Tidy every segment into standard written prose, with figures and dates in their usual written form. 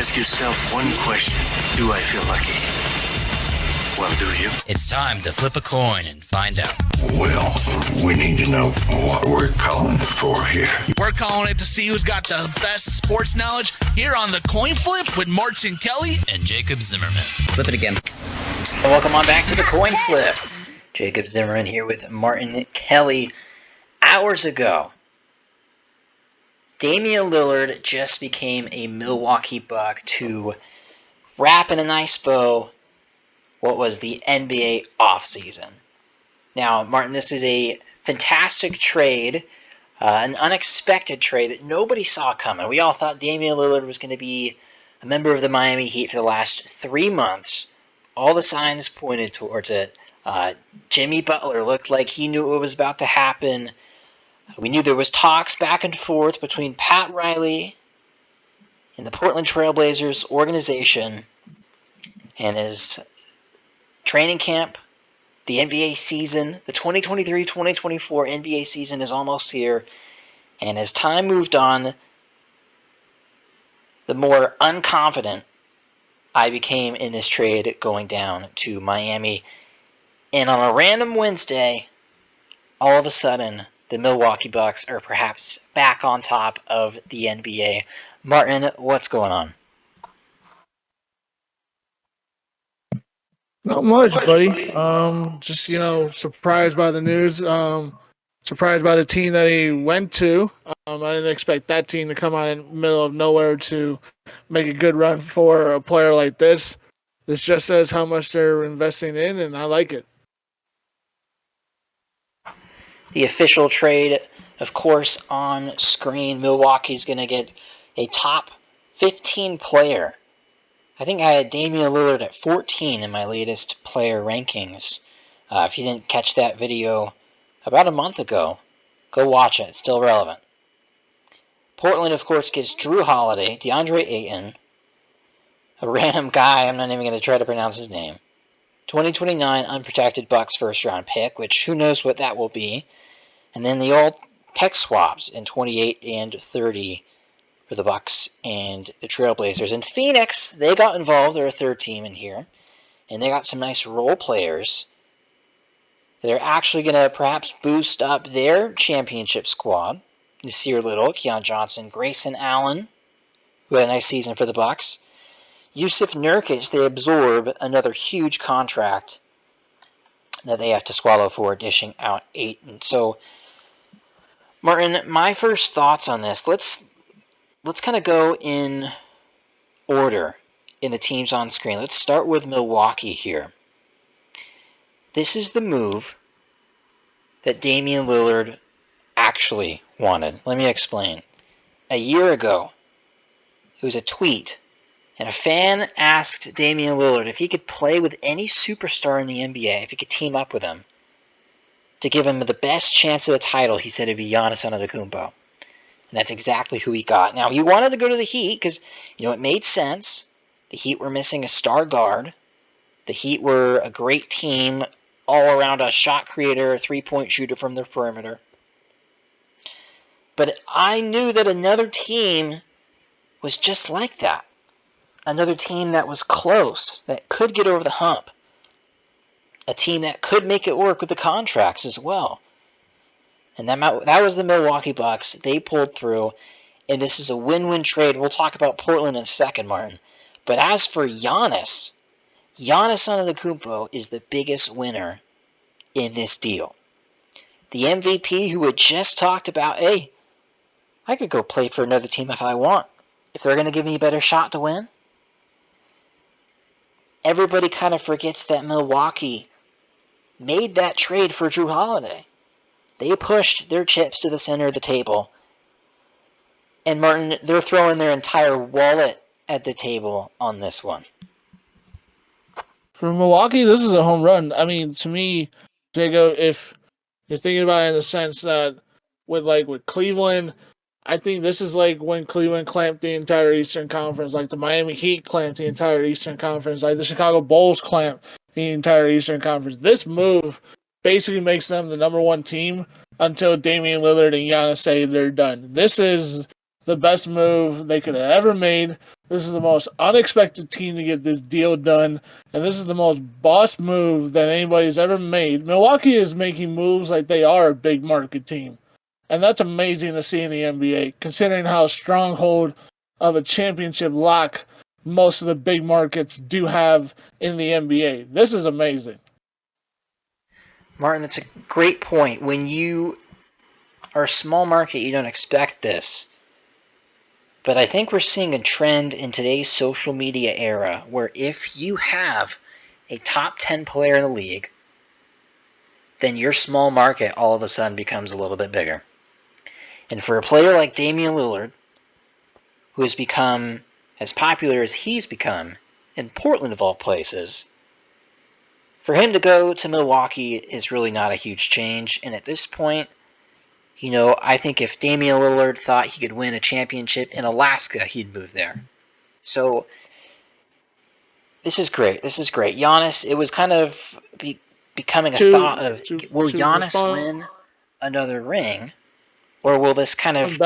ask yourself one question. Do I feel lucky? Well, do you? It's time to flip a coin and find out. Well, we need to know what we're calling for here. We're calling it to see who's got the best sports knowledge here on the Coin Flip with Martin Kelly and Jacob Zimmerman. Flip it again. Welcome on back to the Coin Flip. Jacob Zimmerman here with Martin Kelly. Hours ago, Damian Lillard just became a Milwaukee Buck to wrap in a nice bow what was the NBA offseason. Now, Martin, this is a fantastic trade, an unexpected trade that nobody saw coming. We all thought Damian Lillard was going to be a member of the Miami Heat for the last 3 months. All the signs pointed towards it. Jimmy Butler looked like he knew what was about to happen. We knew there was talks back and forth between Pat Riley and the Portland Trailblazers organization, and his training camp, the NBA season, the 2023-2024 NBA season is almost here. And as time moved on, the more unconfident I became in this trade going down to Miami. And on a random Wednesday, all of a sudden, the Milwaukee Bucks are perhaps back on top of the NBA. Martin, what's going on? Not much, buddy. Just, surprised by the news. Surprised by the team that he went to. I didn't expect that team to come out in the middle of nowhere to make a good run for a player like this. This just says how much they're investing in, and I like it. The official trade, of course, on screen. Milwaukee's going to get a top 15 player. I think I had Damian Lillard at 14 in my latest player rankings. If you didn't catch that video about a month ago, go watch it. It's still relevant. Portland, of course, gets Drew Holiday, DeAndre Ayton, a random guy, I'm not even going to try to pronounce his name, 2029 unprotected Bucks first-round pick, which who knows what that will be, and then the old pick swaps in 28 and 30 for the Bucks and the Trailblazers. In Phoenix, they got involved. They're a third team in here. And they got some nice role players that are actually going to perhaps boost up their championship squad. Nasir Little, Keon Johnson, Grayson Allen, who had a nice season for the Bucks. Yusuf Nurkic, they absorb another huge contract that they have to swallow for dishing out Ayton. So, Martin, my first thoughts on this, let's kind of go in order in the teams on screen. Let's start with Milwaukee here. This is the move that Damian Lillard actually wanted. Let me explain. A year ago, it was a tweet, and a fan asked Damian Lillard if he could play with any superstar in the NBA, if he could team up with him, to give him the best chance at a title. He said it'd be Giannis Antetokounmpo. And that's exactly who he got. Now, he wanted to go to the Heat because, it made sense. The Heat were missing a star guard. The Heat were a great team, all around a shot creator, a three-point shooter from the perimeter. But I knew that another team was just like that. Another team that was close, that could get over the hump. A team that could make it work with the contracts as well. And that was the Milwaukee Bucks. They pulled through, and this is a win-win trade. We'll talk about Portland in a second, Martin. But as for Giannis Antetokounmpo is the biggest winner in this deal. The MVP who had just talked about, hey, I could go play for another team if I want. If they're going to give me a better shot to win. Everybody kind of forgets that Milwaukee made that trade for Drew Holiday. They pushed their chips to the center of the table. And Martin, they're throwing their entire wallet at the table on this one. For Milwaukee, this is a home run. I mean, to me, Jacob, if you're thinking about it in the sense that with Cleveland, I think this is like when Cleveland clamped the entire Eastern Conference, like the Miami Heat clamped the entire Eastern Conference, like the Chicago Bulls clamped the entire Eastern Conference. This move basically makes them the number one team until Damian Lillard and Giannis say they're done. This is the best move they could have ever made. This is the most unexpected team to get this deal done, and this is the most boss move that anybody's ever made. Milwaukee is making moves like they are a big market team, and that's amazing to see in the NBA, considering how stronghold of a championship lock most of the big markets do have in the NBA. This is amazing. Martin, that's a great point. When you are a small market, you don't expect this. But I think we're seeing a trend in today's social media era where if you have a top 10 player in the league, then your small market all of a sudden becomes a little bit bigger. And for a player like Damian Lillard, who has become as popular as he's become in Portland of all places, for him to go to Milwaukee is really not a huge change. And at this point, I think if Damian Lillard thought he could win a championship in Alaska, he'd move there. So, this is great. Giannis, it was kind of becoming a thought of, will Giannis win another ring? Or will this kind of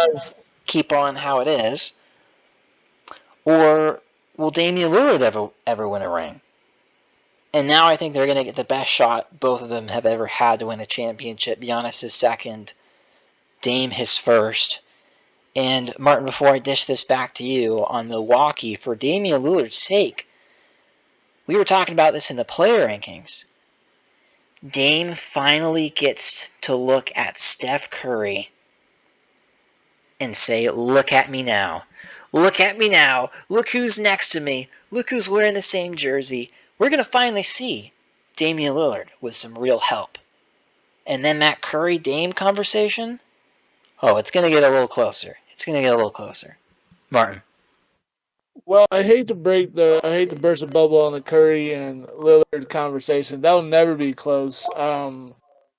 keep on how it is? Or will Damian Lillard ever win a ring? And now I think they're going to get the best shot both of them have ever had to win a championship. Giannis is second. Dame his first. And Martin, before I dish this back to you on Milwaukee, for Damian Lillard's sake, we were talking about this in the player rankings. Dame finally gets to look at Steph Curry and say, look at me now. Look at me now. Look who's next to me. Look who's wearing the same jersey. We're going to finally see Damian Lillard with some real help. And then that Curry-Dame conversation, it's going to get a little closer. Martin. Well, I hate to burst the bubble on the Curry and Lillard conversation. That will never be close.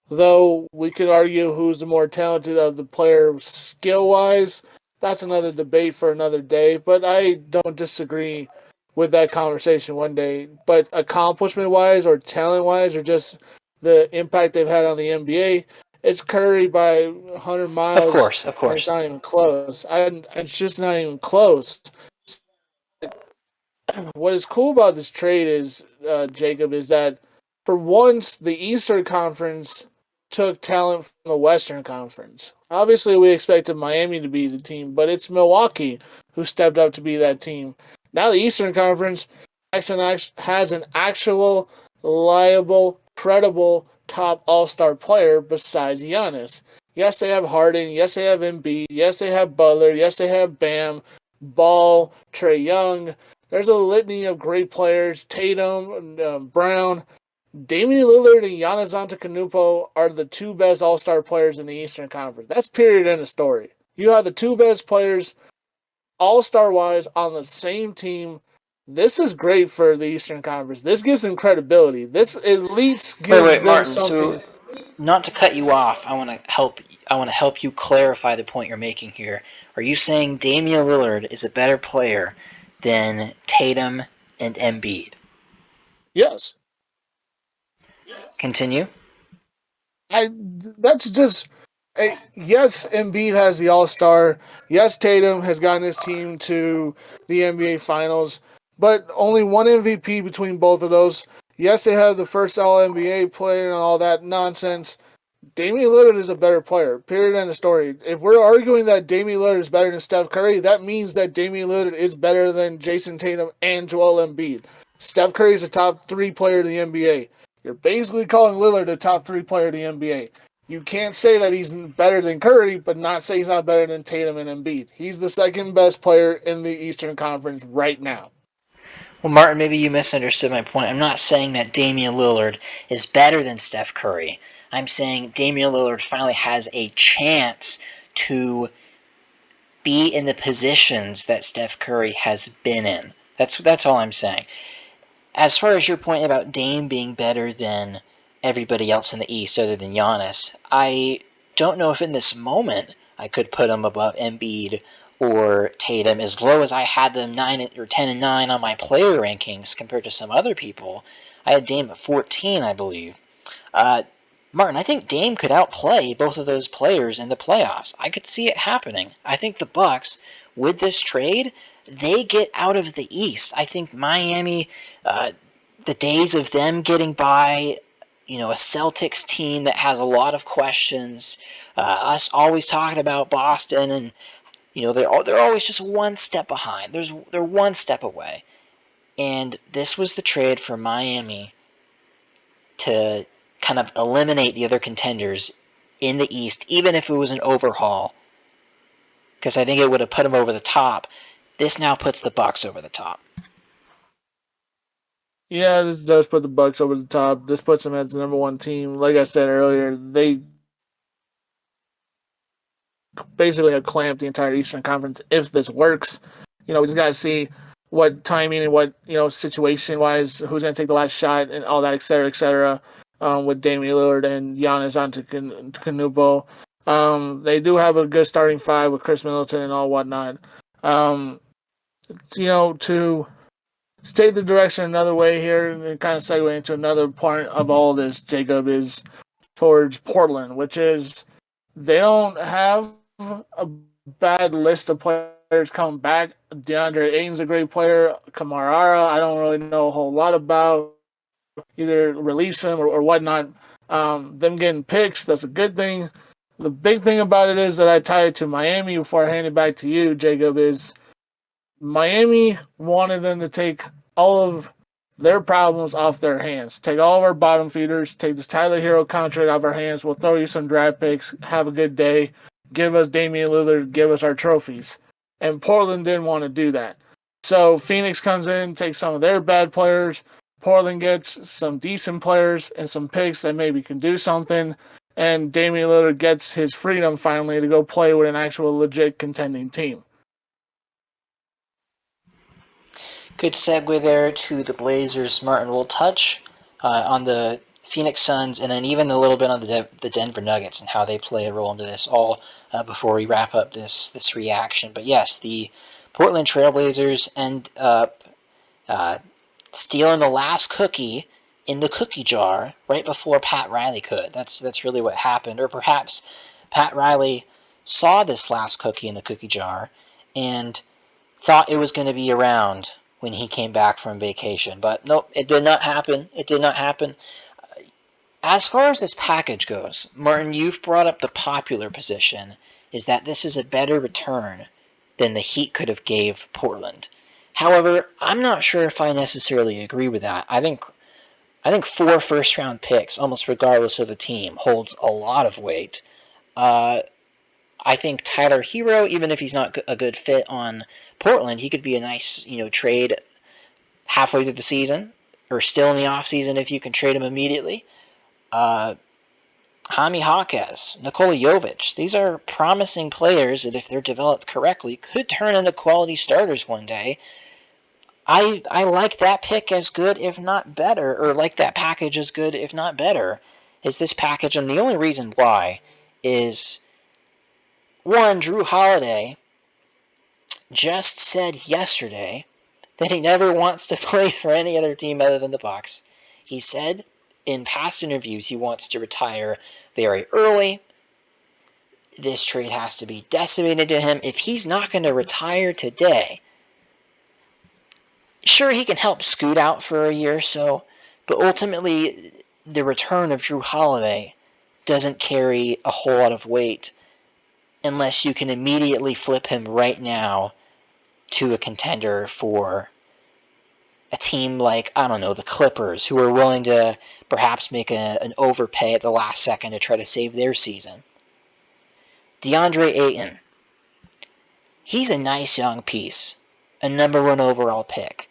Though we could argue who's the more talented of the player skill wise, that's another debate for another day. But I don't disagree with that conversation one day. But accomplishment wise or talent wise or just the impact they've had on the NBA, it's Curry by 100 miles. Of course. It's not even close. It's just not even close. What is cool about this trade is, Jacob, is that for once the Eastern Conference took talent from the Western Conference. Obviously, we expected Miami to be the team, but it's Milwaukee who stepped up to be that team. Now the Eastern Conference has an actual, reliable, credible top all-star player besides Giannis. Yes, they have Harden. Yes, they have Embiid. Yes, they have Butler. Yes, they have Bam, Ball, Trae Young. There's a litany of great players. Tatum, Brown. Damian Lillard and Giannis Antetokounmpo are the two best all-star players in the Eastern Conference. That's period in the story. You have the two best players, all-star-wise, on the same team. This is great for the Eastern Conference. This gives them credibility. This at least gives them Martin, something. So, not to cut you off, I want to help you clarify the point you're making here. Are you saying Damian Lillard is a better player than Tatum and Embiid? Yes. Continue. That's just yes. Embiid has the All-Star. Yes, Tatum has gotten his team to the NBA Finals, but only one MVP between both of those. Yes, they have the first All-NBA player and all that nonsense. Damian Lillard is a better player. Period. End of story. If we're arguing that Damian Lillard is better than Steph Curry, that means that Damian Lillard is better than Jason Tatum and Joel Embiid. Steph Curry is a top 3 player in the NBA. You're basically calling Lillard a top 3 player in the NBA. You can't say that he's better than Curry, but not say he's not better than Tatum and Embiid. He's the second best player in the Eastern Conference right now. Well, Martin, maybe you misunderstood my point. I'm not saying that Damian Lillard is better than Steph Curry. I'm saying Damian Lillard finally has a chance to be in the positions that Steph Curry has been in. That's all I'm saying. As far as your point about Dame being better than everybody else in the East other than Giannis, I don't know if in this moment I could put him above Embiid or Tatum. As low as I had them 9 or 10 and 9 on my player rankings compared to some other people, I had Dame at 14, I believe. Martin, I think Dame could outplay both of those players in the playoffs. I could see it happening. I think the Bucks, with this trade, they get out of the East. I think Miami, the days of them getting by, a Celtics team that has a lot of questions, us always talking about Boston, and they're always just one step behind. They're one step away, and this was the trade for Miami to kind of eliminate the other contenders in the East, even if it was an overhaul, because I think it would have put them over the top. This now puts the Bucks over the top. Yeah, this does put the Bucks over the top. This puts them as the number one team. Like I said earlier, they basically have clamped the entire Eastern Conference if this works. We just got to see what timing and what, situation-wise, who's going to take the last shot and all that, et cetera, with Damian Lillard and Giannis Antetokounmpo. They do have a good starting five with Chris Middleton and all whatnot. To take the direction another way here and kind of segue into another part of all this, Jacob, is towards Portland, which is they don't have a bad list of players coming back. DeAndre Ayton's a great player. Kamara, I don't really know a whole lot about. Either release him or whatnot. Them getting picks, that's a good thing. The big thing about it is that I tie it to Miami before I hand it back to you, Jacob, is Miami wanted them to take all of their problems off their hands. Take all of our bottom feeders, take this Tyler Hero contract off our hands, we'll throw you some draft picks, have a good day, give us Damian Lillard, give us our trophies. And Portland didn't want to do that. So Phoenix comes in, takes some of their bad players. Portland gets some decent players and some picks that maybe can do something. And Damian Lillard gets his freedom finally to go play with an actual legit contending team. Good segue there to the Blazers. Martin, will touch on the Phoenix Suns and then even a little bit on the Denver Nuggets and how they play a role into this all before we wrap up this reaction. But yes, the Portland Trailblazers end up stealing the last cookie in the cookie jar right before Pat Riley could. That's really what happened. Or perhaps Pat Riley saw this last cookie in the cookie jar and thought it was going to be around when he came back from vacation. But nope, it did not happen. It did not happen. As far as this package goes, Martin, you've brought up the popular position, is that this is a better return than the Heat could have gave Portland. However, I'm not sure if I necessarily agree with that. I think 4 first-round picks, almost regardless of the team, holds a lot of weight. I think Tyler Hero, even if he's not a good fit on Portland, he could be a nice, trade halfway through the season, or still in the offseason if you can trade him immediately. Jaime Jaquez, Nikola Jovic, these are promising players that if they're developed correctly could turn into quality starters one day. I like that pick as good, if not better, or like that package as good, if not better, is this package. And the only reason why is, one, Drew Holiday just said yesterday that he never wants to play for any other team other than the Bucks. He said in past interviews he wants to retire very early. This trade has to be decimated to him. If he's not going to retire today, sure, he can help scoot out for a year or so, but ultimately the return of Drew Holiday doesn't carry a whole lot of weight unless you can immediately flip him right now to a contender for a team like, I don't know, the Clippers, who are willing to perhaps make an overpay at the last second to try to save their season. DeAndre Ayton, he's a nice young piece, a number 1 overall pick.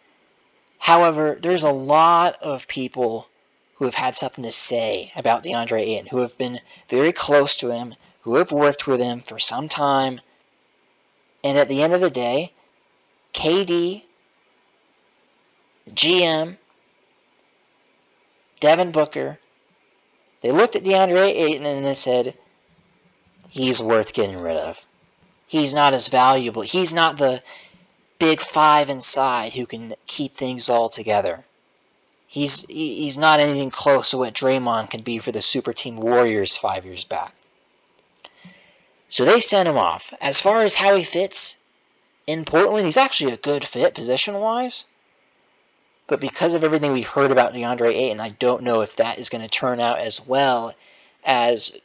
However, there's a lot of people who have had something to say about DeAndre Ayton, who have been very close to him, who have worked with him for some time. And at the end of the day, KD, GM, Devin Booker, they looked at DeAndre Ayton and they said, he's worth getting rid of. He's not as valuable. He's not the big 5 inside who can keep things all together. he's not anything close to what Draymond could be for the Super Team Warriors 5 years back. So they sent him off. As far as how he fits in Portland, he's actually a good fit position-wise. But because of everything we've heard about DeAndre Ayton, I don't know if that is going to turn out as well as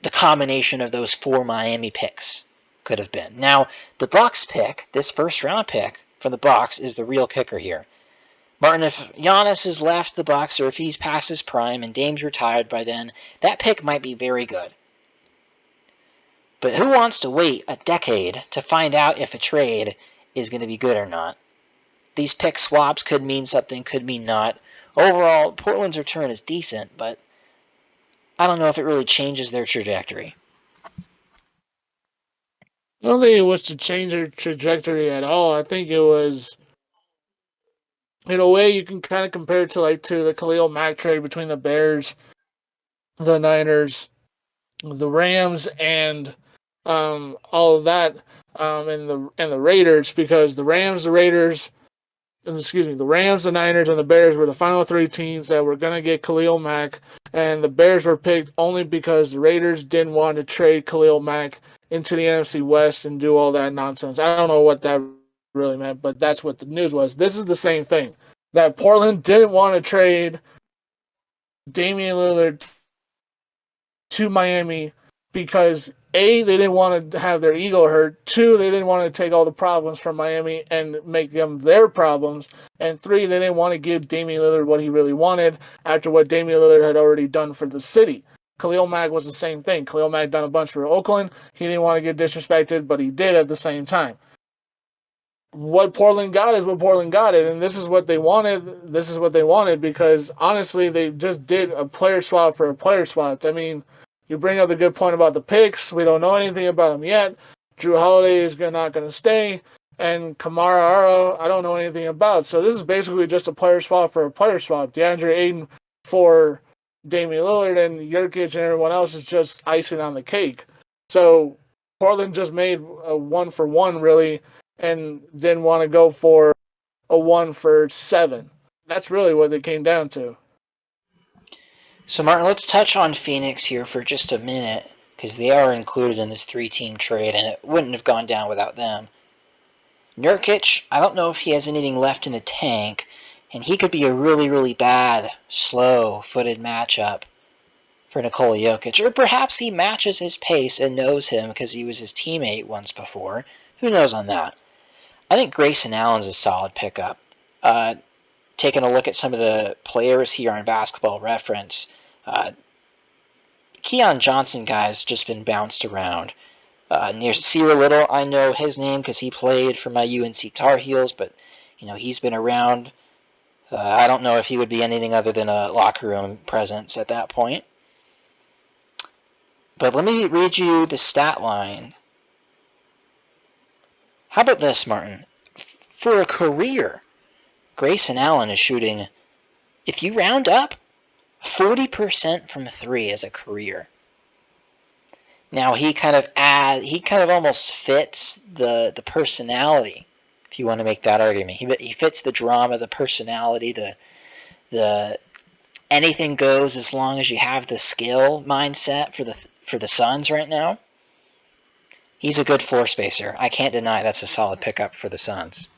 the combination of those 4 Miami picks could have been. Now, the Bucks pick, this first-round pick for the Bucks, is the real kicker here. Martin, if Giannis has left the Bucks or if he's past his prime and Dame's retired by then, that pick might be very good. But who wants to wait a decade to find out if a trade is going to be good or not? These pick swaps could mean something, could mean not. Overall, Portland's return is decent, but I don't know if it really changes their trajectory. I don't think it was to change their trajectory at all. I think it was, in a way, you can kind of compare it to the Khalil Mack trade between the Bears, the Niners, the Rams, and all of that, and the Raiders, because the Rams, the Niners, and the Bears were the final 3 teams that were going to get Khalil Mack, and the Bears were picked only because the Raiders didn't want to trade Khalil Mack into the NFC West and do all that nonsense. I don't know what that really meant, but that's what the news was. This is the same thing, that Portland didn't want to trade Damian Lillard to Miami because A, they didn't want to have their ego hurt. 2, they didn't want to take all the problems from Miami and make them their problems. And 3, they didn't want to give Damian Lillard what he really wanted after what Damian Lillard had already done for the city. Khalil Mack was the same thing. Khalil Mack done a bunch for Oakland. He didn't want to get disrespected, but he did at the same time. What Portland got is what Portland got it, and this is what they wanted. This is what they wanted because, honestly, they just did a player swap for a player swap. I mean, you bring up the good point about the picks. We don't know anything about them yet. Drew Holiday is not going to stay. And Kamara Ara, I don't know anything about. So this is basically just a player swap for a player swap. DeAndre Ayton for Damian Lillard and Jokic and everyone else is just icing on the cake. So Portland just made a 1-for-1, really, and didn't want to go for a 1-for-7. That's really what it came down to. So, Martin, let's touch on Phoenix here for just a minute, because they are included in this 3-team trade, and it wouldn't have gone down without them. Nurkic, I don't know if he has anything left in the tank, and he could be a really, really bad, slow-footed matchup for Nikola Jokic. Or perhaps he matches his pace and knows him because he was his teammate once before. Who knows on that? I think Grayson Allen's a solid pickup. Taking a look at some of the players here on Basketball Reference, Keon Johnson guy's just been bounced around. Near Sierra Little, I know his name because he played for my UNC Tar Heels, but he's been around. I don't know if he would be anything other than a locker room presence at that point. But let me read you the stat line. How about this, Martin? For a career, Grayson Allen is shooting, if you round up, 40% from 3 as a career. Now he kind of almost fits the personality, if you want to make that argument. He fits the drama, the personality, the anything goes as long as you have the skill mindset for the Suns right now. He's a good floor spacer. I can't deny that's a solid pickup for the Suns.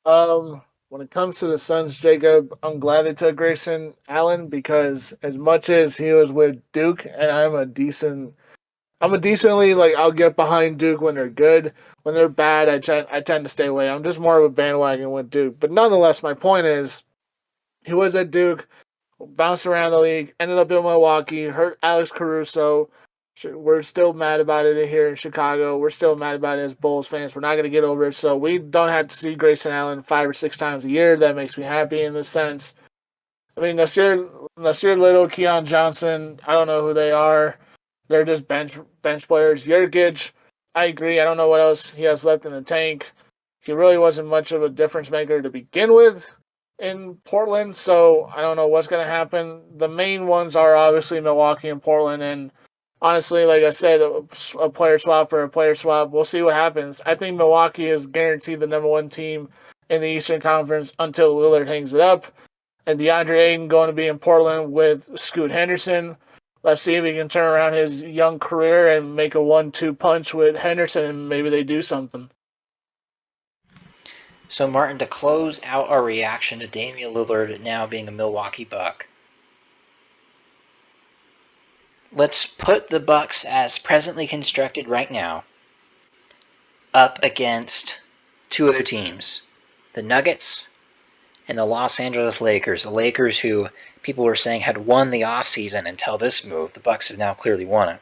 When it comes to the Suns, Jacob, I'm glad they took Grayson Allen because as much as he was with Duke, and I'm a decently I'll get behind Duke when they're good. When they're bad, I tend to stay away. I'm just more of a bandwagon with Duke. But nonetheless, my point is, he was at Duke, bounced around the league, ended up in Milwaukee, hurt Alex Caruso. We're still mad about it here in Chicago. We're still mad about it as Bulls fans. We're not going to get over it. So we don't have to see Grayson Allen 5 or 6 times a year. That makes me happy in this sense. I mean, Nasir Little, Keon Johnson, I don't know who they are. They're just bench players. Jokic, I agree. I don't know what else he has left in the tank. He really wasn't much of a difference maker to begin with in Portland, so I don't know what's going to happen. The main ones are obviously Milwaukee and Portland, and honestly, like I said, a player swap or a player swap. We'll see what happens. I think Milwaukee is guaranteed the number 1 team in the Eastern Conference until Lillard hangs it up. And DeAndre Ayton going to be in Portland with Scoot Henderson. Let's see if he can turn around his young career and make a 1-2 punch with Henderson, and maybe they do something. So, Martin, to close out our reaction to Damian Lillard now being a Milwaukee Buck, let's put the Bucks as presently constructed right now up against two other teams, the Nuggets and the Los Angeles Lakers. The Lakers, who people were saying had won the offseason until this move. The Bucks have now clearly won it.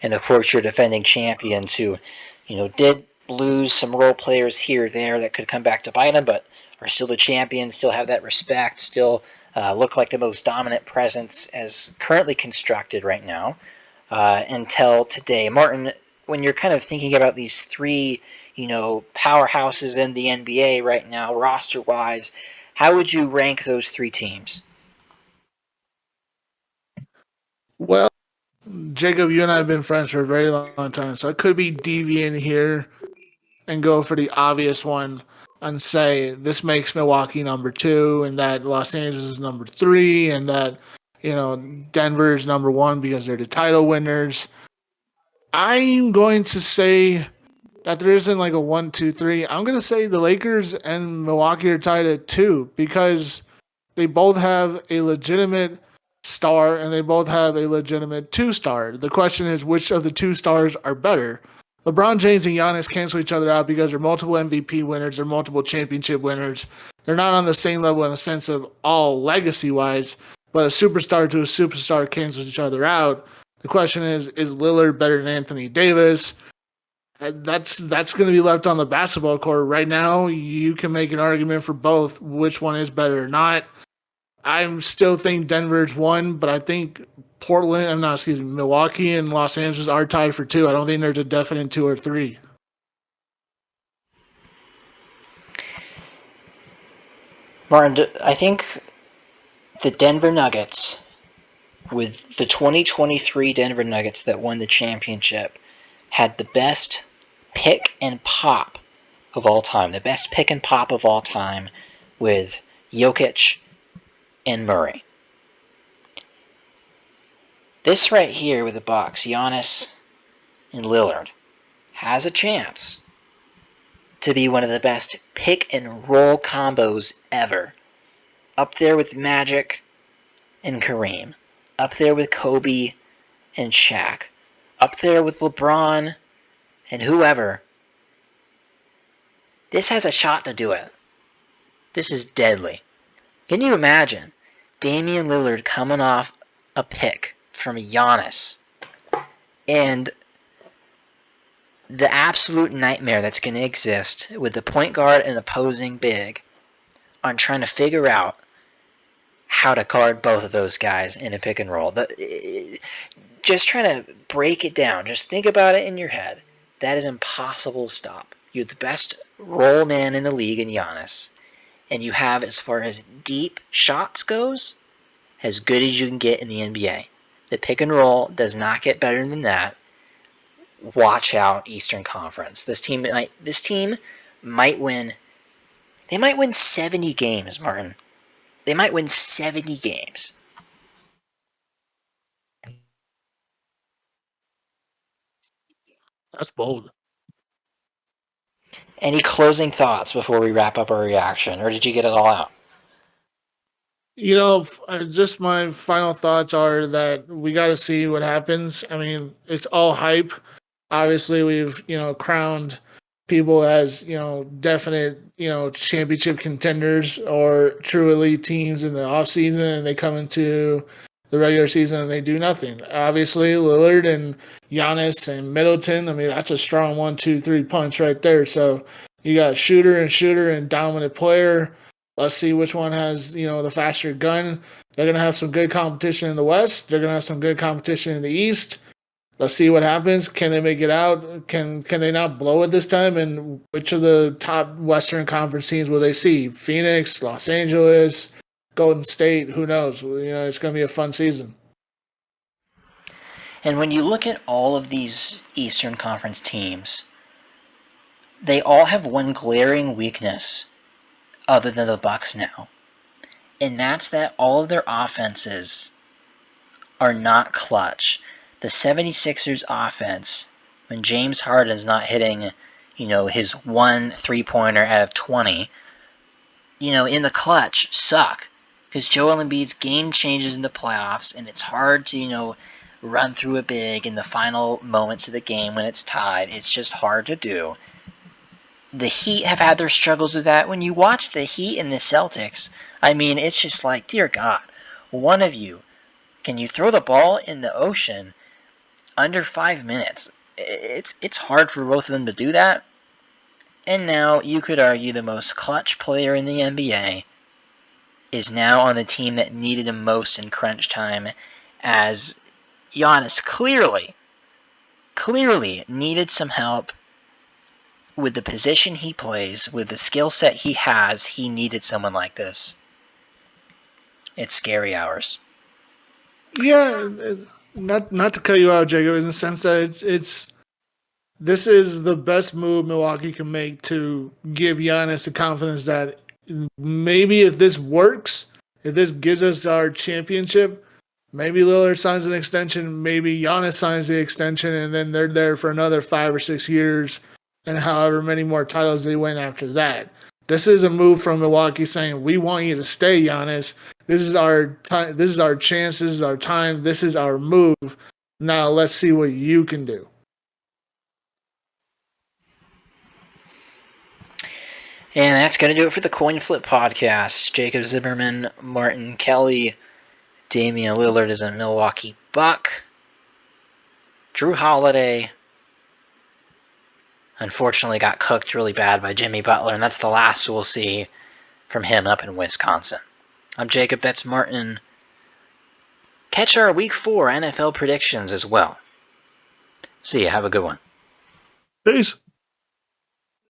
And of course, your defending champions who, did lose some role players here or there that could come back to bite them, but are still the champions, still have that respect, still look like the most dominant presence as currently constructed right now until today. Martin, when you're kind of thinking about these three, powerhouses in the NBA right now, roster-wise, how would you rank those three teams? Well, Jacob, you and I have been friends for a very long time, so I could be deviant here and go for the obvious one and say this makes Milwaukee number 2 and that Los Angeles is number 3 and that, Denver is number 1 because they're the title winners. I'm going to say that there isn't like a 1, 2, 3. I'm going to say the Lakers and Milwaukee are tied at 2 because they both have a legitimate star and they both have a legitimate 2-star. The question is, which of the 2 stars are better? LeBron James and Giannis cancel each other out because they're multiple MVP winners, they're multiple championship winners. They're not on the same level in a sense of all legacy-wise, but a superstar to a superstar cancels each other out. The question is Lillard better than Anthony Davis? That's going to be left on the basketball court. Right now, you can make an argument for both, which one is better or not. I still think Denver's 1, but I think Milwaukee and Los Angeles are tied for 2. I don't think there's a definite 2 or 3. Martin, I think the Denver Nuggets, with the 2023 Denver Nuggets that won the championship, had the best pick and pop of all time. The best pick and pop of all time with Jokic and Murray. This right here with the Bucks, Giannis and Lillard, has a chance to be one of the best pick and roll combos ever. Up there with Magic and Kareem. Up there with Kobe and Shaq. Up there with LeBron and whoever. This has a shot to do it. This is deadly. Can you imagine Damian Lillard coming off a pick from Giannis and the absolute nightmare that's going to exist with the point guard and opposing big on trying to figure out how to guard both of those guys in a pick and roll? Just trying to break it down. Just think about it in your head. That is impossible to stop. You're the best roll man in the league in Giannis. And you have, as far as deep shots goes, as good as you can get in the NBA. The pick and roll does not get better than that. Watch out, Eastern Conference. This team might win. They might win 70 games, Martin. They might win 70 games. That's bold. Any closing thoughts before we wrap up our reaction, or did you get it all out? Just my final thoughts are that we got to see what happens. I mean, it's all hype. Obviously, we've, crowned people as, definite, championship contenders or true elite teams in the offseason, and they come into the regular season and they do nothing. Obviously, Lillard and Giannis and Middleton, I mean, that's a strong 1, 2, 3 punch right there. So you got shooter and dominant player. Let's see which one has, the faster gun. They're going to have some good competition in the West. They're going to have some good competition in the East. Let's see what happens. Can they make it out? Can they not blow it this time? And which of the top Western Conference teams will they see? Phoenix, Los Angeles, Golden State, who knows? It's going to be a fun season. And when you look at all of these Eastern Conference teams, they all have one glaring weakness other than the Bucks now. And that's that all of their offenses are not clutch. The 76ers offense, when James Harden's not hitting, his 1 3-pointer out of 20, in the clutch, suck. Because Joel Embiid's game changes in the playoffs, and it's hard to, run through it big in the final moments of the game when it's tied. It's just hard to do. The Heat have had their struggles with that. When you watch the Heat and the Celtics, it's just like, dear God, one of you, can you throw the ball in the ocean under 5 minutes? It's hard for both of them to do that. And now you could argue the most clutch player in the NBA is now on the team that needed him most in crunch time, as Giannis clearly needed some help with the position he plays, with the skill set he has. He needed someone like this. It's scary hours. Yeah, not to cut you out, Jacob, in the sense that this is the best move Milwaukee can make to give Giannis the confidence that maybe if this works, if this gives us our championship, maybe Lillard signs an extension, maybe Giannis signs the extension, and then they're there for another 5 or 6 years, and however many more titles they win after that. This is a move from Milwaukee saying, we want you to stay, Giannis. This is our time. This is our chance. This is our time. This is our move. Now let's see what you can do. And that's going to do it for the Coin Flip podcast. Jacob Zimmerman, Martin Kelly, Damian Lillard is a Milwaukee Buck. Drew Holiday, unfortunately, got cooked really bad by Jimmy Butler, and that's the last we'll see from him up in Wisconsin. I'm Jacob, that's Martin. Catch our Week 4 NFL predictions as well. See ya, have a good one. Peace.